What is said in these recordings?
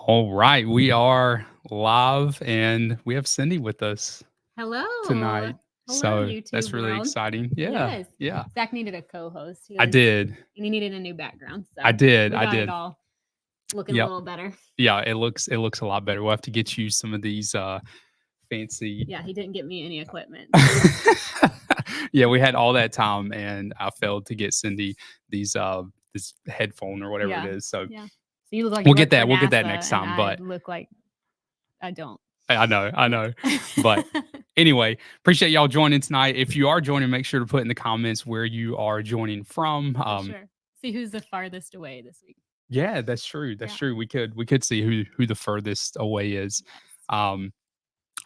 All right, we are live and we have Cindy with us Hello. tonight. Hello, So that's YouTube really world. exciting. Yeah. Yes. Yeah. Zach needed a co-host. I did. And he needed a new background. So I did. we I got it did. all looking a Yep. little better. Yeah, it looks a lot better. We'll have to get you some of these fancy Yeah, he didn't get me any equipment. Yeah, we had all that time and I failed to get Cindy these this headphone or whatever it is. So yeah. So you look like we'll you get work for that. We'll get that NASA, next and time. I But look like I don't. I know. But anyway, appreciate y'all joining tonight. If you are joining, make sure to put in the comments where you are joining from. For sure. See who's the farthest away this week. Yeah, that's true. That's true. We could see who the furthest away is. Yes.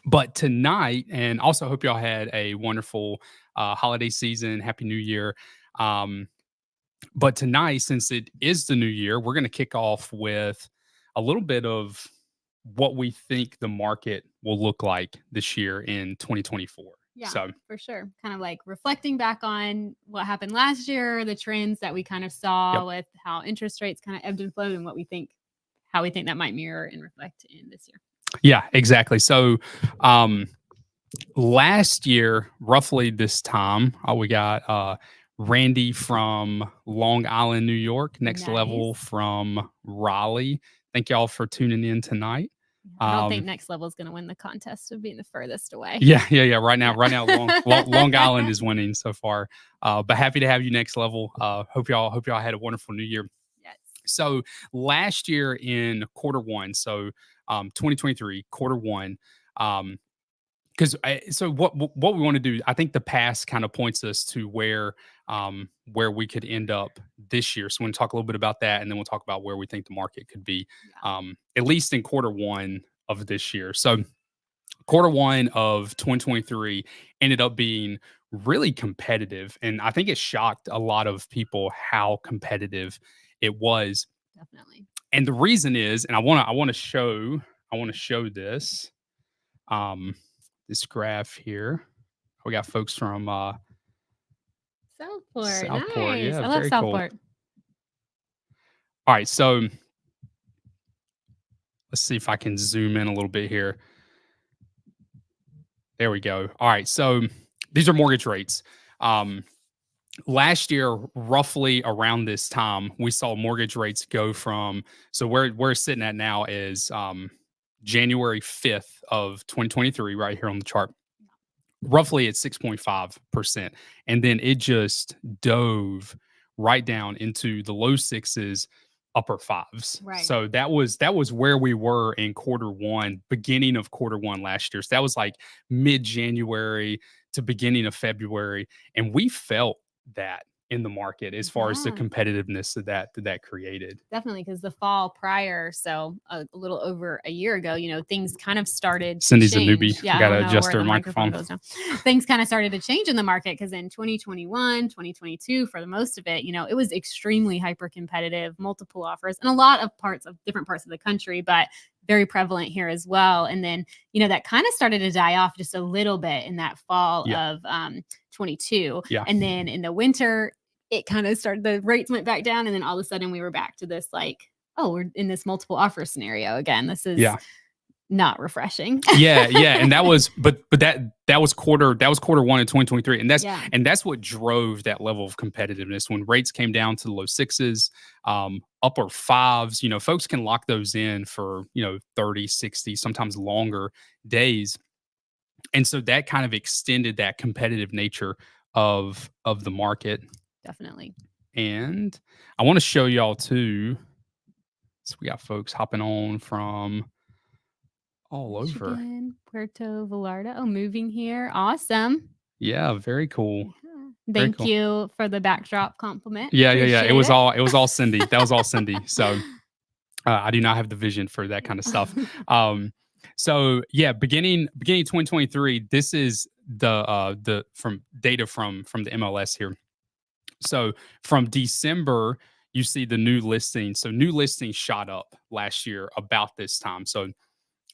But tonight, and also hope y'all had a wonderful holiday season. Happy New Year. But tonight, since it is the new year, we're going to kick off with a little bit of what we think the market will look like this year in 2024. Yeah, so for sure. Kind of like reflecting back on what happened last year, the trends that we kind of saw with how interest rates kind of ebbed and flowed, and how we think that might mirror and reflect in this year. Yeah, exactly. So last year, roughly this time, we got Randy from Long Island, New York, next level from Raleigh. Thank y'all for tuning in tonight. I don't think Next Level is going to win the contest of being the furthest away. Yeah. Right now, Long Island is winning so far. But happy to have you, Next Level. Hope y'all had a wonderful New Year. Yes. So last year in quarter one, so 2023 quarter one, because so what we want to do, I think the past kind of points us to where we could end up this year. So we're going to talk a little bit about that, and then we'll talk about where we think the market could be, at least in quarter one of this year. So quarter one of 2023 ended up being really competitive, and I think it shocked a lot of people how competitive it was. Definitely. And the reason is, and I want to show this. This graph here. We got folks from Southport. Nice. Yeah, I love Southport. Cool. All right, so let's see if I can zoom in a little bit here. There we go. All right, so these are mortgage rates. Last year, roughly around this time, we saw mortgage rates go from, so where we're sitting at now is January 5th of 2023, right here on the chart, roughly at 6.5%. And then it just dove right down into the low sixes, upper fives. Right. So that was where we were in quarter one, beginning of quarter one last year. So that was like mid-January to beginning of February. And we felt that in the market as far as the competitiveness that created. Definitely, because the fall prior, so a little over a year ago, things kind of started to Cindy's change. a newbie. Yeah, Got to adjust her microphone. Goes now. Things kind of started to change in the market because in 2021, 2022, for the most of it, it was extremely hyper competitive, multiple offers, and a lot of different parts of the country, but very prevalent here as well. And then, that kind of started to die off just a little bit in that fall of 22. Yeah. And then in the winter, it kind of started, the rates went back down, and then all of a sudden we were back to this we're in this multiple offer scenario again. This is not refreshing. And that was but that was quarter one in 2023, and that's what drove that level of competitiveness when rates came down to the low sixes, upper fives. Folks can lock those in for 30, 60, sometimes longer days, and so that kind of extended that competitive nature of the market. Definitely. And I want to show y'all too. So we got folks hopping on from all over. Michigan, Puerto Vallarta. Moving here. Awesome. Yeah, very cool. Thank you for the backdrop compliment. Yeah. It was all Cindy. That was all Cindy. So I do not have the vision for that kind of stuff. So yeah, beginning 2023. This is the from data from the MLS here. So from December, you see the new listings. So new listings shot up last year about this time. So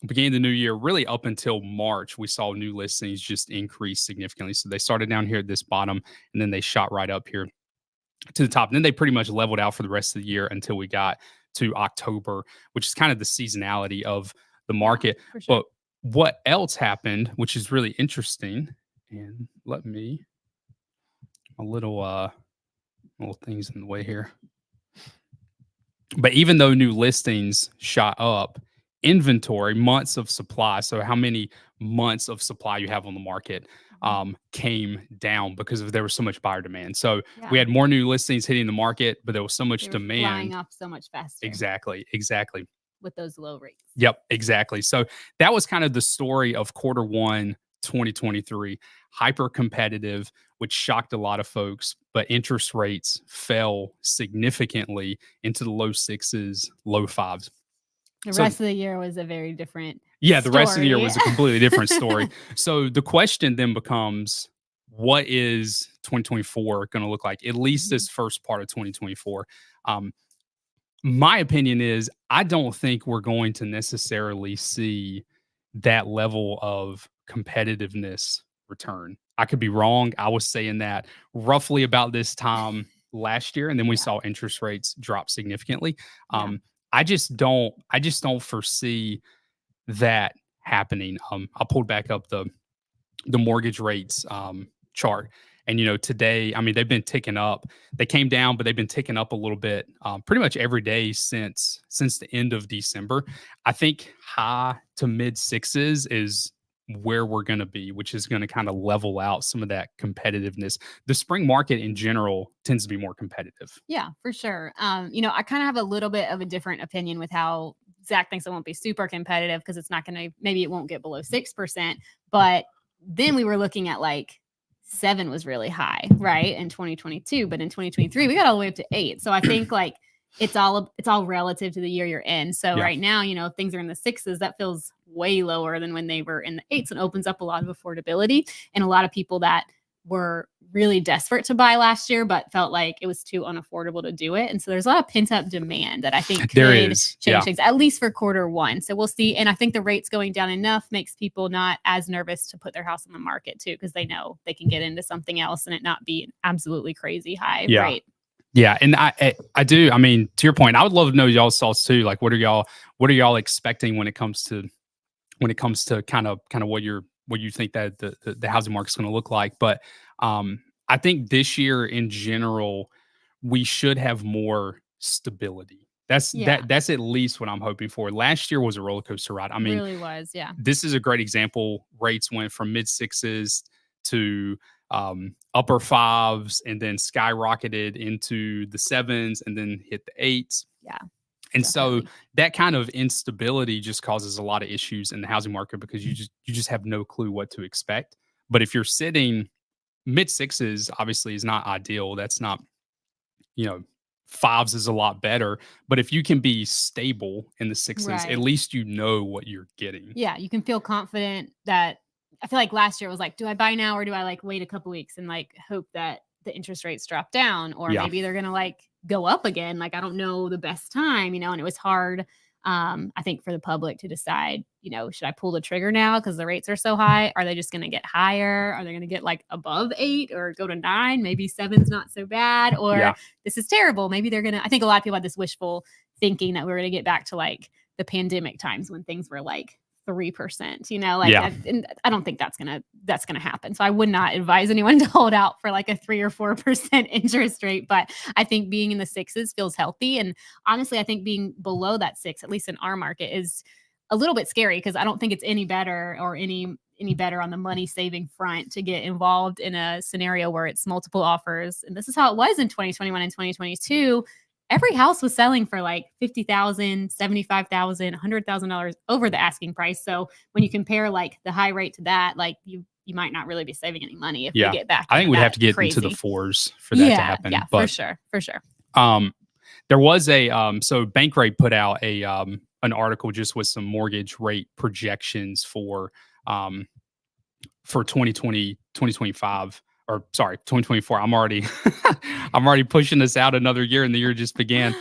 beginning of the new year, really up until March, we saw new listings just increase significantly. So they started down here at this bottom, and then they shot right up here. to the top. And then they pretty much leveled out for the rest of the year until we got to October, which is kind of the seasonality of the market. For sure. But what else happened, which is really interesting, and let me a little things in the way here. But even though new listings shot up, inventory, months of supply, so how many months of supply you have on the market, came down because there was so much buyer demand. So we had more new listings hitting the market, but there was so much demand. Flying off so much faster. Exactly. With those low rates. Yep, exactly. So that was kind of the story of quarter one, 2023. Hyper competitive, which shocked a lot of folks, but interest rates fell significantly into the low sixes, low fives. The rest of the year was a very different the rest of the year was a completely different story. So the question then becomes, what is 2024 going to look like? At least this first part of 2024. My opinion is I don't think we're going to necessarily see that level of competitiveness return. I could be wrong. I was saying that roughly about this time last year, and then we saw interest rates drop significantly. I just don't foresee that happening. I pulled back up the mortgage rates chart. And, today, I mean, they've been ticking up. They came down, but they've been ticking up a little bit pretty much every day since the end of December. I think high to mid sixes is where we're going to be, which is going to kind of level out some of that competitiveness. The spring market in general tends to be more competitive. Yeah, for sure. I kind of have a little bit of a different opinion with how Zach thinks it won't be super competitive because it's not going to, maybe it won't get below 6%. But then we were looking at 7 was really high, right, in 2022, but in 2023 we got all the way up to 8. So I think it's all relative to the year you're in. So right now, if things are in the 6s, that feels way lower than when they were in the 8s, and opens up a lot of affordability. And a lot of people that were really desperate to buy last year, but felt like it was too unaffordable to do it. And so there's a lot of pent up demand that I think could change things, at least for quarter one. So we'll see. And I think the rates going down enough makes people not as nervous to put their house on the market too, because they know they can get into something else and it not be an absolutely crazy high rate. Yeah. And I do. I mean, to your point, I would love to know y'all's thoughts too. Like, what are y'all expecting when it comes to kind of what you think that the housing market's going to look like? But I think this year in general, we should have more stability. That's at least what I'm hoping for. Last year was a roller coaster ride. I mean, it really was. Yeah. This is a great example. Rates went from mid sixes to upper fives, and then skyrocketed into the 7s, and then hit the 8s. Yeah. And so that kind of instability just causes a lot of issues in the housing market, because you just have no clue what to expect. But if you're sitting mid sixes, obviously is not ideal. That's not, 5s is a lot better. But if you can be stable in the 6s, at least you know what you're getting. Yeah, you can feel confident that. I feel like last year was do I buy now, or do I wait a couple weeks and hope that the interest rates drop down, or maybe they're gonna go up again. I don't know the best time, and it was hard. I think for the public to decide, should I pull the trigger now because the rates are so high? Are they just going to get higher? Are they going to get above 8 or go to 9? Maybe 7's not so bad, or this is terrible. Maybe they're going to, I think a lot of people had this wishful thinking that we're going to get back to the pandemic times when things were 3%, and I don't think that's gonna happen. So I would not advise anyone to hold out for a 3 or 4% interest rate. But I think being in the 6s feels healthy. And honestly, I think being below that 6, at least in our market, is a little bit scary, because I don't think it's any better or any better on the money saving front to get involved in a scenario where it's multiple offers. And this is how it was in 2021 and 2022. Every house was selling for $50,000, $75,000, $100,000 over the asking price. So when you compare the high rate to that, you might not really be saving any money if we get back. I think we'd have to get into the 4s for that to happen. Yeah, but, for sure. There was so Bankrate put out an article just with some mortgage rate projections for 2020, 2025. Or sorry, 2024. I'm already pushing this out another year, and the year just began.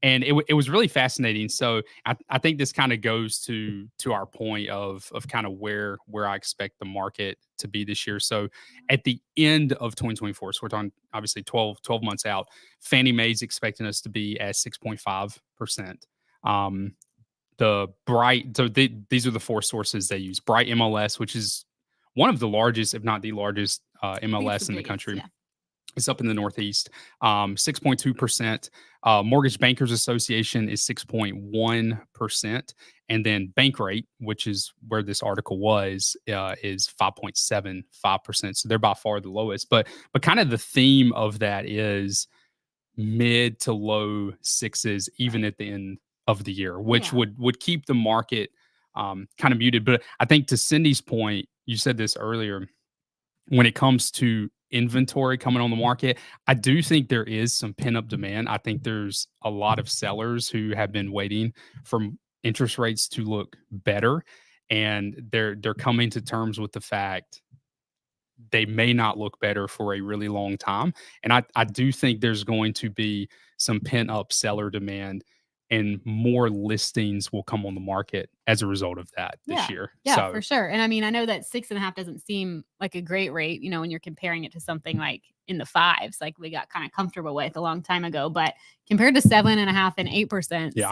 and it was really fascinating. So I think this kind of goes to our point of kind of where I expect the market to be this year. So at the end of 2024, so we're talking obviously 12 months out, Fannie Mae's expecting us to be at 6.5%. The Bright, so these are the four sources they use. Bright MLS, which is one of the largest, if not the largest, I think it's MLS the in the biggest, country. yeah. It's up in the Northeast. 6.2%. Mortgage Bankers Association is 6.1%. And then Bankrate, which is where this article was, is 5.75%. So they're by far the lowest. But kind of the theme of that is mid to low sixes, even Right. at the end of the year, which Yeah. would keep the market kind of muted. But I think to Cindy's point, you said this earlier, when it comes to inventory coming on the market, I do think there is some pent-up demand. I think there's a lot of sellers who have been waiting for interest rates to look better, and they're coming to terms with the fact they may not look better for a really long time. And I do think there's going to be some pent-up seller demand, and more listings will come on the market as a result of that this Yeah. year. Yeah, So for sure. And I mean, I know that 6.5 doesn't seem like a great rate, when you're comparing it to something like in the fives, like we got kind of comfortable with a long time ago. But compared to 7.5 and 8%, yeah.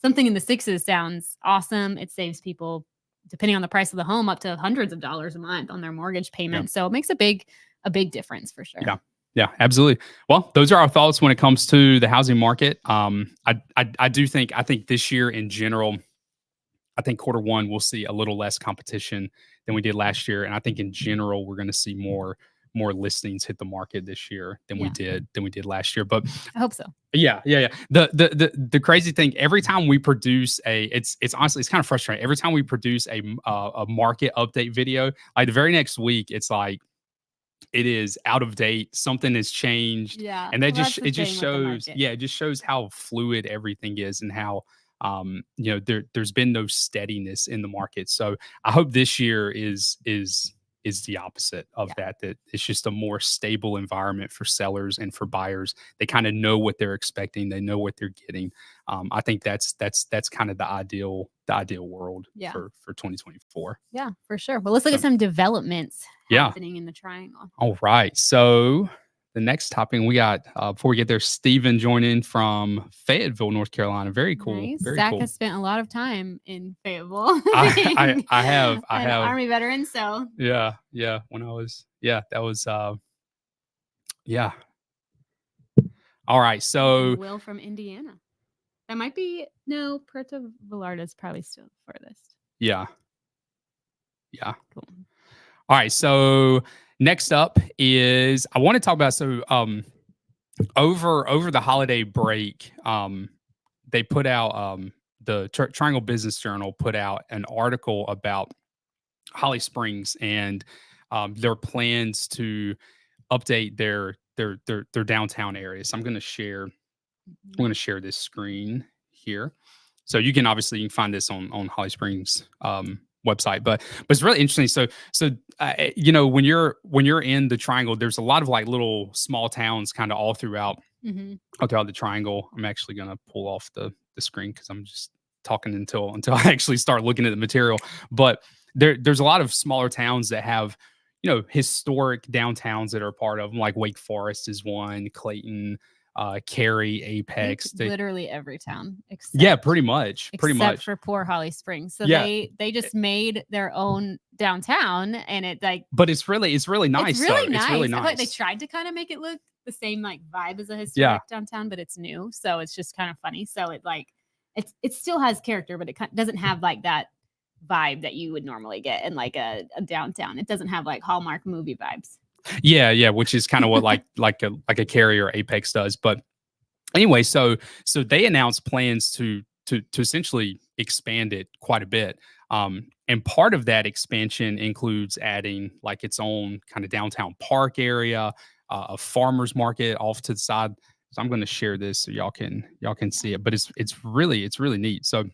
something in the sixes sounds awesome. It saves people, depending on the price of the home, up to hundreds of dollars a month on their mortgage payment. So it makes a big difference for sure. Yeah. Yeah, absolutely. Well, those are our thoughts when it comes to the housing market. I think this year in general, I think quarter one we'll see a little less competition than we did last year, and I think in general we're going to see more listings hit the market this year than we Yeah. did last year. But I hope so. yeah. The crazy thing, every time we produce it's honestly, it's kind of frustrating. Every time we produce a market update video, like the very next week, it's like it is out of date. Something has changed, Yeah. and that Well, that's the it just thing with the shows. market. Yeah, it just shows how fluid everything is, and how there's been no steadiness in the market. So I hope this year is the opposite of Yeah. that. That it's just a more stable environment for sellers and for buyers. They kind of know what they're expecting. They know what they're getting. I think that's kind of the ideal world Yeah. for 2024. Yeah, for sure. Well, let's look So, at some developments yeah. happening in the triangle. All right. So the next topic we got, before we get there, Stephen joining from Fayetteville, North Carolina. Very cool. Nice. Very Zach cool. has spent a lot of time in Fayetteville. I have. An Army veteran, so Yeah. When I was, that was, yeah. All right. So and Will from Indiana. That might be Puerto Vallarta is probably still furthest. yeah. Cool. All right. So next up is I want to talk about over the holiday break, they put out the Triangle Business Journal put out an article about Holly Springs and their plans to update their downtown area. So I'm going to share this screen here. So you can find this on Holly Springs website, but it's really interesting. So when you're in the Triangle, there's a lot of like little small towns kind of all throughout the Triangle. I'm actually gonna pull off the screen because I'm just talking until I actually start looking at the material. But there's a lot of smaller towns that have historic downtowns that are part of them. Like Wake Forest is one, Clayton, Cary, Apex. Literally every town except pretty much for poor Holly Springs. So Yeah. they just made their own downtown, and it but it's really nice. It's really nice. It's really I feel nice. like they tried to kind of make it look the same like vibe as a historic downtown, but it's new, so it's just kind of funny. So it still has character, but it doesn't have like that vibe that you would normally get in like a downtown. It doesn't have like Hallmark movie vibes. Yeah, which is kind of what like a Cary or Apex does. But anyway, so they announced plans to essentially expand it quite a bit. And part of that expansion includes adding like its own kind of downtown park area, a farmer's market off to the side. So I'm going to share this so y'all can see it. But it's really neat. So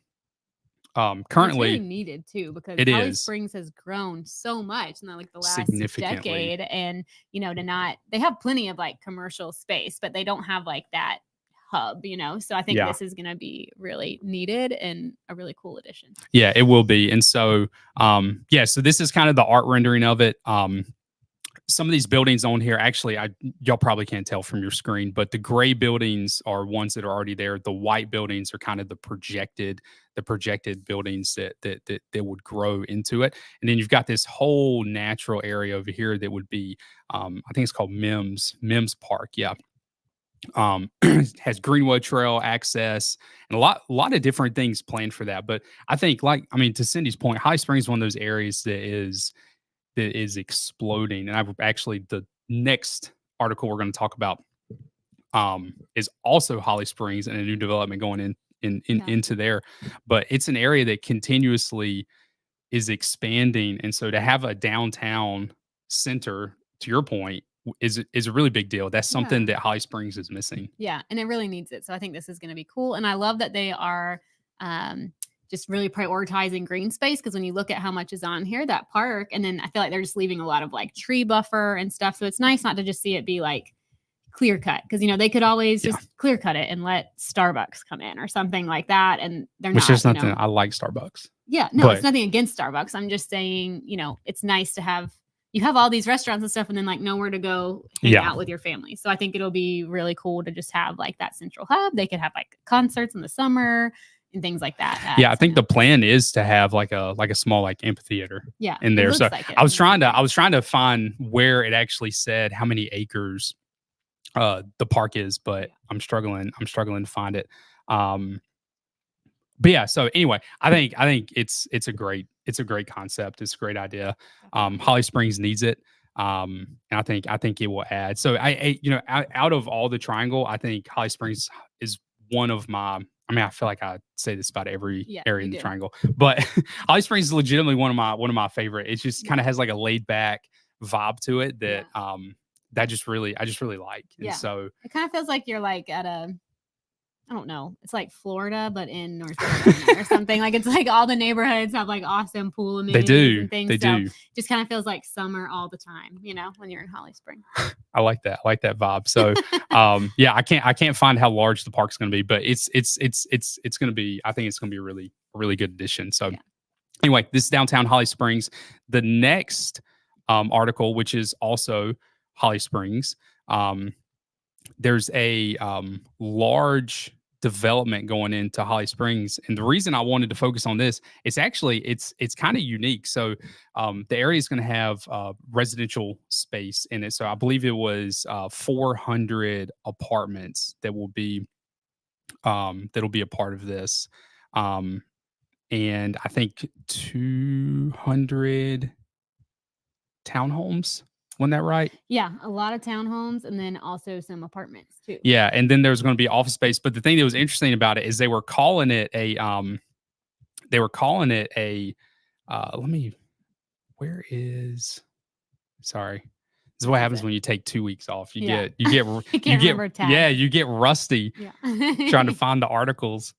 currently it's really needed too, because it Holly is Springs has grown so much in like the last significantly. decade, and they have plenty of like commercial space, but they don't have like that hub, So I think Yeah. this is going to be really needed and a really cool addition. Yeah, it will be. And so, so this is kind of the art rendering of it. Some of these buildings on here, actually, y'all probably can't tell from your screen, but the gray buildings are ones that are already there. The white buildings are kind of the projected buildings that would grow into it. And then you've got this whole natural area over here that would be, I think it's called Mims Park. Yeah. Has Greenwood Trail access and a lot of different things planned for that. But I think, to Cindy's point, Holly Springs is one of those areas that is exploding. And I've actually, the next article we're going to talk about is also Holly Springs and a new development going into there. But it's an area that continuously is expanding. And so to have a downtown center, to your point, is a really big deal. That's something that Holly Springs is missing. Yeah, and it really needs it. So I think this is going to be cool. And I love that they are just really prioritizing green space, because when you look at how much is on here, that park, and then I feel like they're just leaving a lot of like tree buffer and stuff. So it's nice not to just see it be like clear cut, because they could always just clear cut it and let Starbucks come in or something like that, and they're not. There's nothing. I like Starbucks. Yeah, no, it's nothing against Starbucks. I'm just saying, it's nice to have. You have all these restaurants and stuff, and then like nowhere to go hang out with your family. So I think it'll be really cool to just have like that central hub. They could have like concerts in the summer and things like that. Yeah, I think the plan is to have like a small like amphitheater. In there. So like I was trying to find where it actually said how many acres the park is, but I'm struggling to find it. But yeah, so anyway, I think it's a great concept. It's a great idea. Holly Springs needs it. And I think it will add. So out of all the triangle, I think Holly Springs is one of my, I feel like I say this about every area in the triangle, but Holly Springs is legitimately one of my favorite. It just kind of has like a laid back vibe to it that I just really like. And so it kind of feels like you're like at I don't know. It's like Florida, but in North Carolina or something. Like it's like all the neighborhoods have like awesome pool amenities. They do. And things. They do. Just kind of feels like summer all the time, when you're in Holly Springs. I like that. I like that vibe. So, I can't find how large the park's going to be, but it's going to be. I think it's going to be a really good addition. So, anyway, this is downtown Holly Springs. The next article, which is also Holly Springs, there's a large development going into Holly Springs, and the reason I wanted to focus on this is actually it's kind of unique. So the area is going to have residential space in it. So I believe it was 400 apartments that will be that'll be a part of this, and I think 200 townhomes. Wasn't that right? Yeah, a lot of townhomes and then also some apartments too. Yeah, and then there's going to be office space. But the thing that was interesting about it is they were calling it a sorry. This is what happens when you take 2 weeks off. You get rusty trying to find the articles.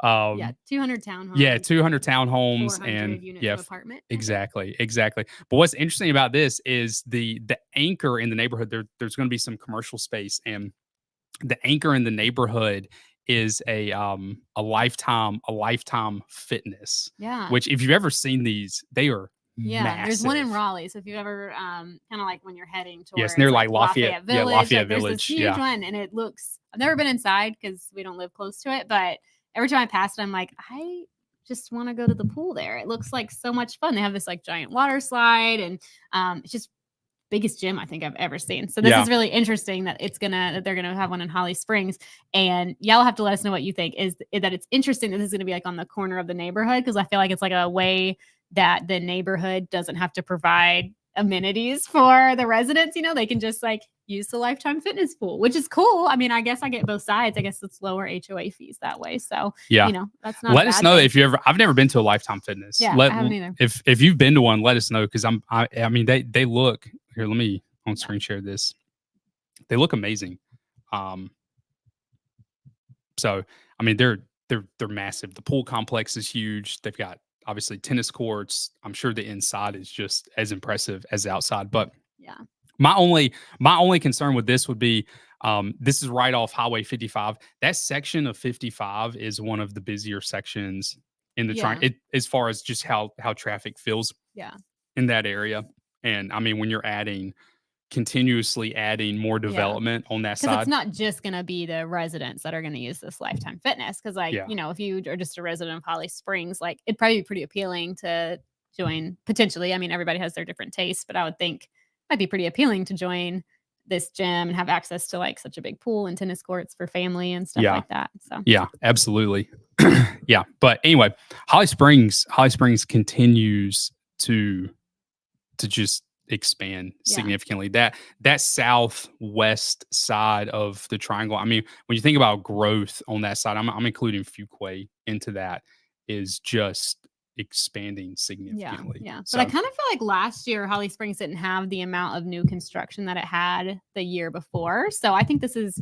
200 townhomes. Yeah, 200 townhomes 400 and units of apartment. Exactly. But what's interesting about this is the anchor in the neighborhood. There's going to be some commercial space, and the anchor in the neighborhood is a lifetime fitness. Yeah. Which, if you've ever seen these, they are massive. There's one in Raleigh. So if you've ever kind of like when you're heading towards near like Lafayette Village. Yeah, Lafayette Village. There's this huge one, and it looks. I've never been inside because we don't live close to it, but every time I pass it, I'm like, I just want to go to the pool there. It looks like so much fun. They have this like giant water slide, and it's just biggest gym I think I've ever seen. So this is really interesting that they're gonna have one in Holly Springs, and y'all have to let us know what you think. Is that it's interesting that this is gonna be like on the corner of the neighborhood, because I feel like it's like a way that the neighborhood doesn't have to provide amenities for the residents. They can just like use the lifetime fitness pool, which is cool. I guess I get both sides. I guess it's lower HOA fees that way. So that's not. Let us know if you ever. I've never been to a Lifetime Fitness. Yeah, I haven't either. If you've been to one, let us know, because they look here. Let me on screen share this. They look amazing. So they're massive. The pool complex is huge. They've got obviously tennis courts. I'm sure the inside is just as impressive as the outside. But My only concern with this would be, this is right off Highway 55. That section of 55 is one of the busier sections in the Yeah. as far as just how traffic feels Yeah. in that area. And I mean, when you're continuously adding more Yeah. development on that Because it's side, not just going to be the residents that are going to use this Lifetime Fitness. Because, like, yeah, you know, if you are just a resident of Holly Springs, like, it'd probably be pretty appealing to join potentially. I mean, everybody has their different tastes, but I would think it might be pretty appealing to join this gym and have access to like such a big pool and tennis courts for family and stuff yeah, like that. So, yeah, absolutely, yeah. But anyway, Holly Springs continues to just expand yeah. significantly. That southwest side of the triangle. I mean, when you think about growth on that side, I'm including Fuquay into that, is just expanding Yeah, significantly. yeah. But So I kind of feel like last year Holly Springs didn't have the amount of new construction that it had the year before. So I think this is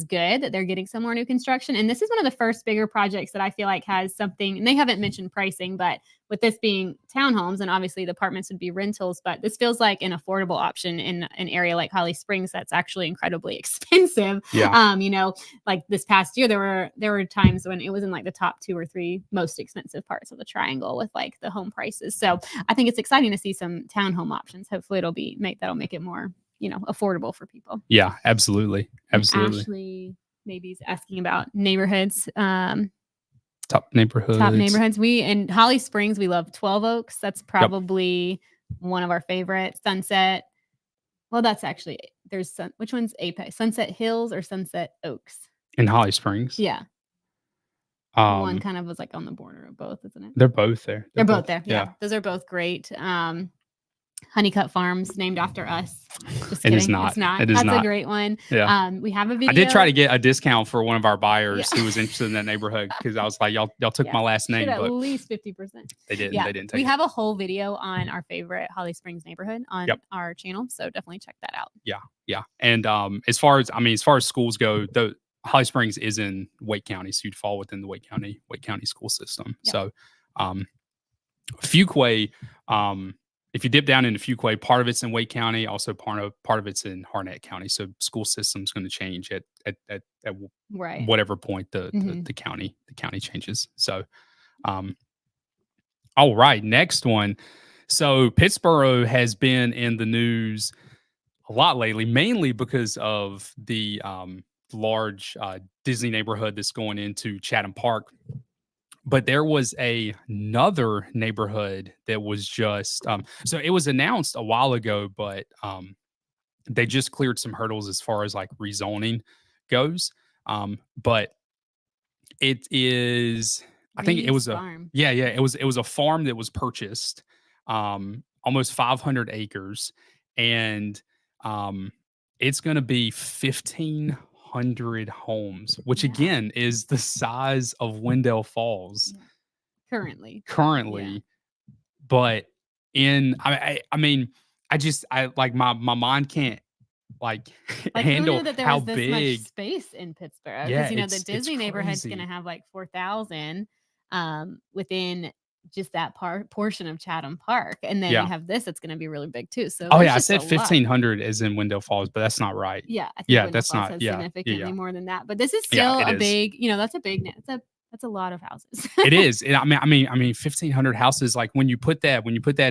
good that they're getting some more new construction. And this is one of the first bigger projects that I feel like has something, and they haven't mentioned pricing, but with this being townhomes and obviously the apartments would be rentals, but this feels like an affordable option in an area like Holly Springs that's actually incredibly expensive. yeah, You know, like this past year there were times when it was in like the top 2 or 3 most expensive parts of the triangle with like the home prices. So I think it's exciting to see some townhome options. Hopefully that'll make it more, you know, affordable for people. yeah, absolutely, And absolutely. Ashley maybe is asking about neighborhoods. Top neighborhoods. We in Holly Springs, we love 12 Oaks. That's probably one of our favorites. Sunset. Well, that's actually which one's Apex? Sunset Hills or Sunset Oaks? In Holly Springs. Yeah. One Um, kind of was like on the border of both, isn't it? they're both there. They're both there. Yeah. Those are both great. Honeycutt Farms, named after us. Just It kidding. is not. It's not. It is That's not. a great one. Yeah. We have a video. I did try to get a discount for one of our buyers Yeah. who was interested in that neighborhood, because I was like, y'all took Yeah. my last name, At but least 50%. they didn't. Yeah. They didn't take We it. have a whole video on our favorite Holly Springs neighborhood on Yep. our channel, so definitely check that out. Yeah, yeah. And as far as schools go, the Holly Springs is in Wake County, so you'd fall within the Wake County school system. Yep. So Fuquay, if you dip down into Fuquay, part of it's in Wake County, also part of it's in Harnett County. So school system's going to change at Right. whatever point Mhm. the county changes. So all right, next one. So Pittsboro has been in the news a lot lately, mainly because of the large Disney neighborhood that's going into Chatham Park. But there was another neighborhood that was just so it was announced a while ago, but they just cleared some hurdles as far as like rezoning goes. But it is, I think it was a farm. yeah, it was a farm that was purchased, almost 500 acres, and it's going to be 1,500 homes, which again is the size of Wendell Falls currently. Yeah. But I mean, I like my mind can't like handle who knew that there how was this big much space in Pittsburgh? Yeah, Because you know it's the Disney neighborhood's crazy. going to have like 4,000 within just that portion of Chatham Park, and then Yeah. you have this that's going to be really big too. So Oh there's yeah, I just said a lot. 1,500 is in Wendell Falls, but that's not right. Yeah, I think Yeah, Wendell that's Falls not- has yeah, significantly yeah. more than that, but this is Yeah, still it a is. big. You know, that's a lot of houses. It is. I mean 1,500 houses. Like when you put that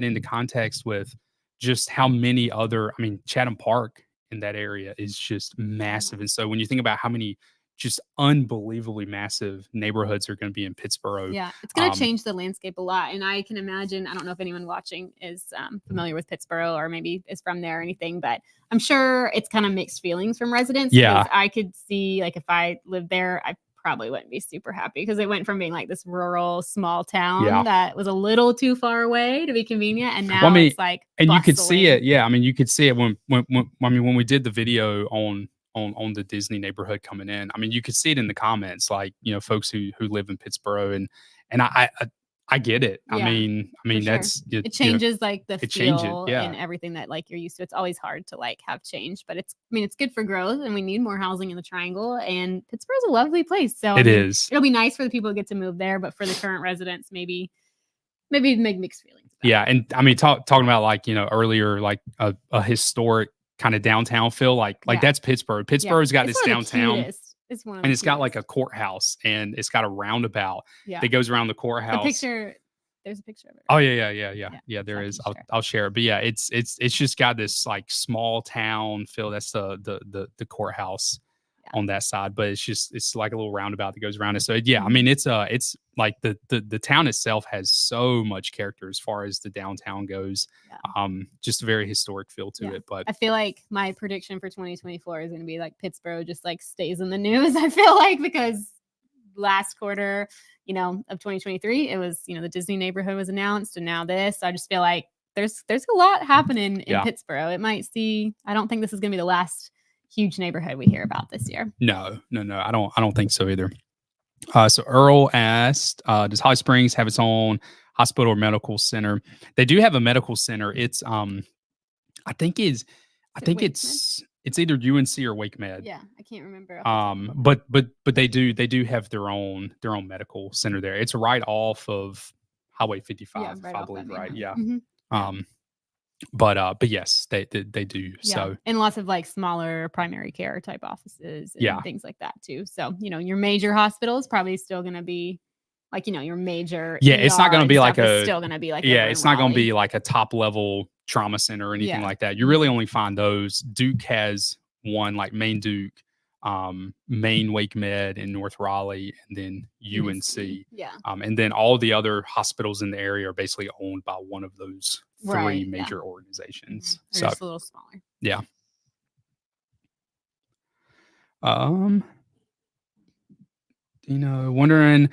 into context with just how many other, I mean, Chatham Park in that area is just massive. And so when you think about how many just unbelievably massive neighborhoods are going to be in Pittsboro. Yeah, it's going to change the landscape a lot. And I can imagine, I don't know if anyone watching is familiar with Pittsboro or maybe is from there or anything, but I'm sure it's kind of mixed feelings from residents. Yeah. Because I could see, like, if I lived there, I probably wouldn't be super happy because it went from being like this rural small town that was a little too far away to be convenient, and now it's like and you could see it. Yeah, I mean, you could see it when we did the video on the Disney neighborhood coming in. I mean, you could see it in the comments, like, you know, folks who live in Pittsboro, and I get it. Yeah, I mean that's it changes like the feel yeah. and everything that like you're used to. It's always hard to like have change, but it's good for growth, and we need more housing in the Triangle. And Pittsboro's a lovely place, so it is. It'll be nice for the people who get to move there, but for the current residents, maybe make mixed feelings. Yeah, and I mean talking about, like, you know, earlier, like a historic kind of downtown feel. Like that's Pittsburgh. Pittsburgh's got It's this one of the downtown. cutest. It's one of And the it's got like a cutest. courthouse, and it's got a roundabout Yeah. that goes around the The courthouse. picture, there's a picture of it. Oh right? yeah. There so I is. can share. I'll share it. But yeah, it's just got this like small town feel. That's the courthouse on that side, but it's like a little roundabout that goes around it. So yeah, I mean it's like the town itself has so much character as far as the downtown goes. Yeah. Just a very historic feel to it. But I feel like my prediction for 2024 is going to be like Pittsboro just like stays in the news. I feel like because last quarter, of 2023, it was, the Disney neighborhood was announced, and now this. So I just feel like there's a lot happening in Pittsboro. I don't think this is going to be the last huge neighborhood we hear about this year. No. I don't think so either. So Earl asked, does Holly Springs have its own hospital or medical center? They do have a medical center. It's I think it's either UNC or Wake Med. Yeah, I can't remember. But they do have their own medical center there. It's right off of Highway 55, if I believe, right? Yeah. Mm-hmm. But yes, they do. Yeah. So, and lots of like smaller primary care type offices and things like that too. So, your major hospital is probably still going to be like, your major. It's not going to be like still going to be like, it's not going to be like a top level trauma center or anything like that. You really only find those. Duke has one, like Maine Duke, Maine Wake Med in North Raleigh, and then UNC. Yeah. And then all the other hospitals in the area are basically owned by one of those three major organizations. Mm-hmm. So just a little smaller. Yeah. Wondering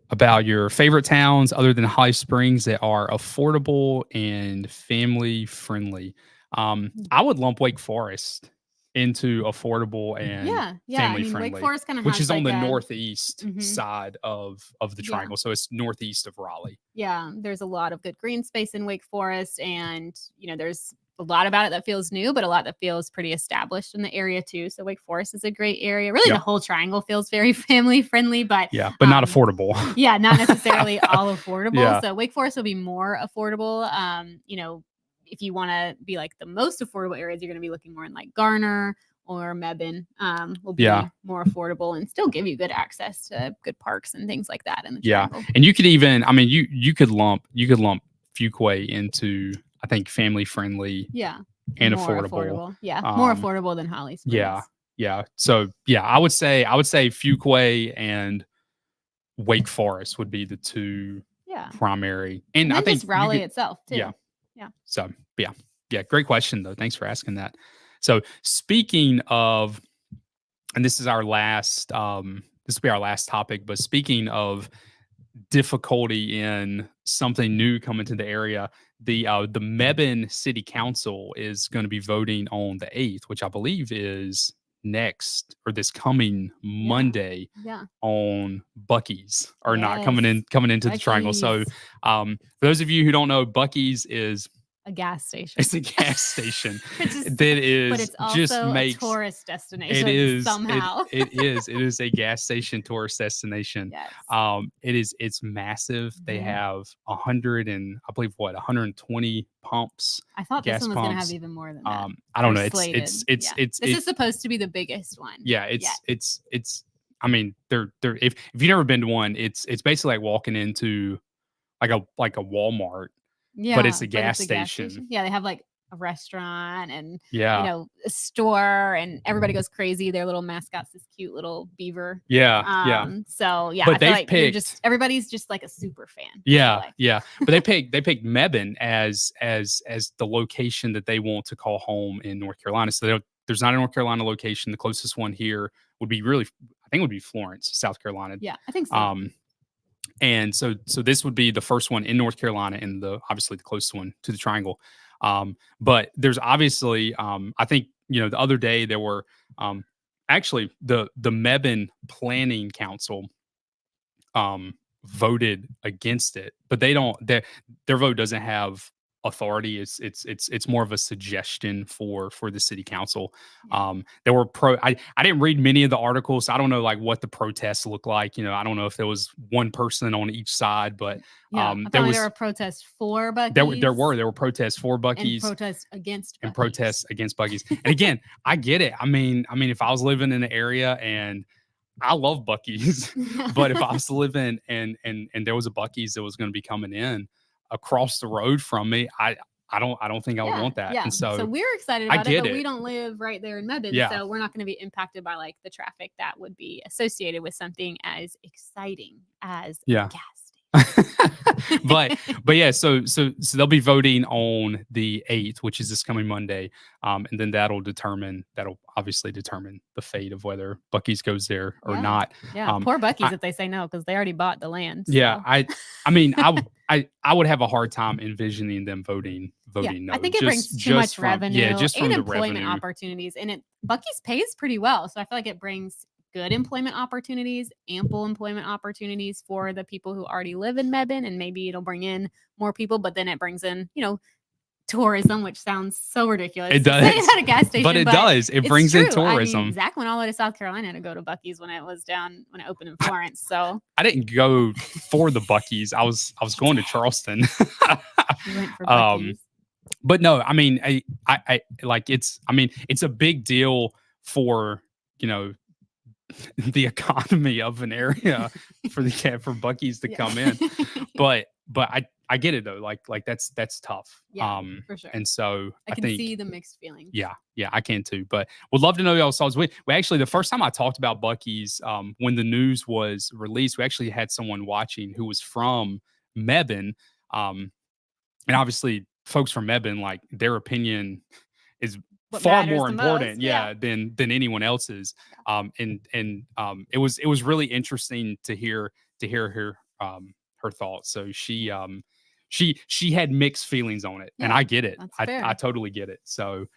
about your favorite towns other than Holly Springs that are affordable and family friendly. I would lump Wake Forest into affordable and family friendly. Wake Forest kind of which is on like the northeast side of the triangle. So it's northeast of Raleigh. Yeah, there's a lot of good green space in Wake Forest, and there's a lot about it that feels new, but a lot that feels pretty established in the area too. So Wake Forest is a great area. Really, the whole triangle feels very family friendly, but not affordable. Not necessarily all affordable. So Wake Forest will be more affordable. If you want to be like the most affordable areas, you're going to be looking more in like Garner or Mebane. Will be more affordable and still give you good access to good parks and things like that in the triangle. And you could even, you could lump Fuquay into, I think, family friendly. And more affordable. More affordable than Holly Springs. So I would say Fuquay and Wake Forest would be the two primary. And I think just Raleigh itself too. So great question though. Thanks for asking that. So speaking of, and this is our last, this will be our last topic, but speaking of difficulty in something new coming to the area, the Mebane City Council is going to be voting on the 8th, which I believe is next or this coming Monday on Buc-ee's not coming into the triangle. So for those of you who don't know, Buc-ee's is a gas station. It's a gas station but it's also a tourist destination. It is somehow. It is a gas station tourist destination. Yes. It's massive. They have 120 pumps. I thought this one was going to have even more than that. I don't know. This is supposed to be the biggest one. It's I mean, they're if you've never been to one, it's basically like walking into like a Walmart. But it's a gas station. Yeah, they have like a restaurant and a store, and everybody goes crazy. Their little mascot's this cute little beaver. So but I feel like everybody's just like a super fan. But they picked Mebane as the location that they want to call home in North Carolina. So there's not a North Carolina location. The closest one here would be Florence, South Carolina. Yeah, I think so. And so this would be the first one in North Carolina and obviously the closest one to the triangle. But there's obviously, I think, the other day there were actually the Mebane Planning Council voted against it, but their vote doesn't have authority. It's more of a suggestion for the city council. Yeah. There were I didn't read many of the articles, so I don't know like what the protests look like. I don't know if there was one person on each side, but Yeah, apparently there were protests for Buc-ee's. There were protests for and Buc-ee's protests against and Buc-ee's. protests against Buc-ee's. And again, I get it. I mean, if I was living in the area, and I love Buc-ee's, but if I was living and there was a Buc-ee's that was going to be coming in across the road from me, I don't think I would want that. Yeah. And so we're excited I about it, get but it. we don't live right there in Mebane, Yeah. so we're not going to be impacted by like the traffic that would be associated with something as exciting as Yeah. a gas station. but yeah, so they'll be voting on the 8th, which is this coming Monday, and then that'll obviously determine the fate of whether Buc-ee's goes there or not. Yeah, poor Buc-ee's if they say no, because they already bought the land. Yeah, so. I mean, I would have a hard time envisioning them voting no. I think it brings too much revenue, just from and the employment revenue opportunities, and Buc-ee's pays pretty well, so I feel like it brings good employment opportunities, ample employment opportunities for the people who already live in Mebane, and maybe it'll bring in more people, but then it brings in, tourism, which sounds so ridiculous. It does. At a gas station, but it does. It brings in tourism. I mean, Zach went all the way to South Carolina to go to Buc-ee's when it opened in Florence. So I didn't go for the Buc-ee's. I was going to Charleston. You went for Buc-ee's. But no, I mean, I like it's a big deal for the economy of an area for Buc-ee's to come in. But I get it though. Like that's tough. Yeah, for sure. And so I can see the mixed feelings. Yeah, I can too. But would love to know y'all's thoughts. We actually, the first time I talked about Buc-ee's, when the news was released, we actually had someone watching who was from Mebane. And obviously folks from Mebane, like their opinion is far more important, than anyone else's. And it was really interesting to hear her thoughts. So she had mixed feelings on it, and I get it. I totally get it. So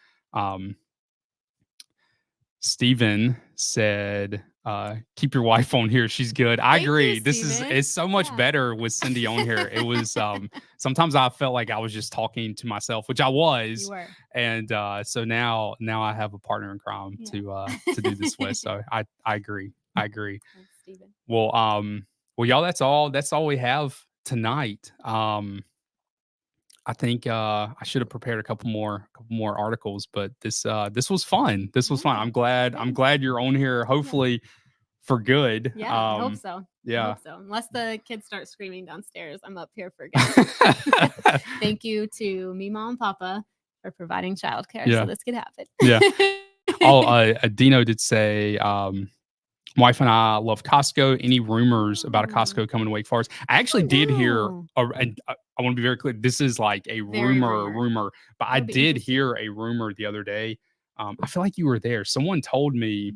Steven said, keep your wife on here. She's good. I agree. It's so much better with Cindy on here. It was sometimes I felt like I was just talking to myself, which I was. You were. And so now I have a partner in crime to do this with. So I agree. Thanks, Steven. Well, y'all, that's all we have tonight. I think I should have prepared a couple more articles, but this was fun. This was fun. I'm glad you're on here. Hopefully for good. Yeah, I hope so. Yeah. I hope so. Unless the kids start screaming downstairs, I'm up here for good. Thank you to me, Mom, and Papa for providing childcare so this could happen. Yeah. Dino did say, wife and I love Costco. Any rumors about a Costco coming to Wake Forest? I actually did hear, and I want to be very clear. This is like a rumor, but I did hear a rumor the other day. I feel like you were there. Someone told me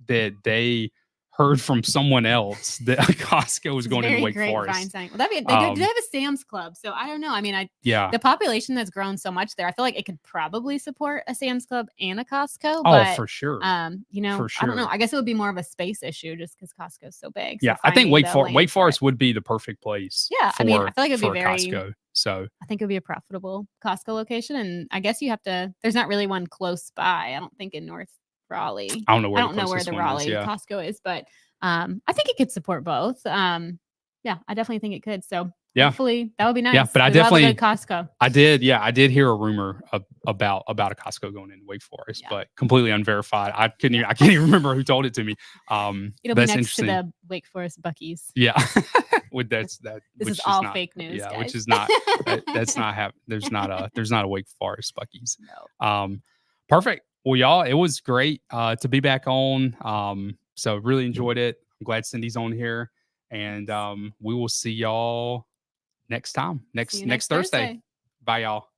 that they heard from someone else that Costco was going to Wake Forest. Well, they do have a Sam's Club, so I don't know. I mean, the population that's grown so much there, I feel like it could probably support a Sam's Club and a Costco. But, for sure. I don't know. I guess it would be more of a space issue just because Costco's so big. Yeah, I think Wake Forest would be the perfect place. Yeah, I mean, I feel like it'd be very Costco. So I think it would be a profitable Costco location, and I guess you have to. There's not really one close by. I don't think in North Raleigh. I don't know where the Raleigh Costco is, but I think it could support both. I definitely think it could. So hopefully that would be nice. Yeah, but I definitely Costco. I did hear a rumor about a Costco going into Wake Forest, but completely unverified. I can't even remember who told it to me. It'll be next to the Wake Forest Buc-ee's. Yeah. This is all fake news. Yeah, guys. which is not that's not happening. There's not a Wake Forest Buc-ee's. No. Perfect. Well, y'all, it was great to be back on. So really enjoyed it. I'm glad Cindy's on here, and we will see y'all next time, next Thursday. Bye, y'all.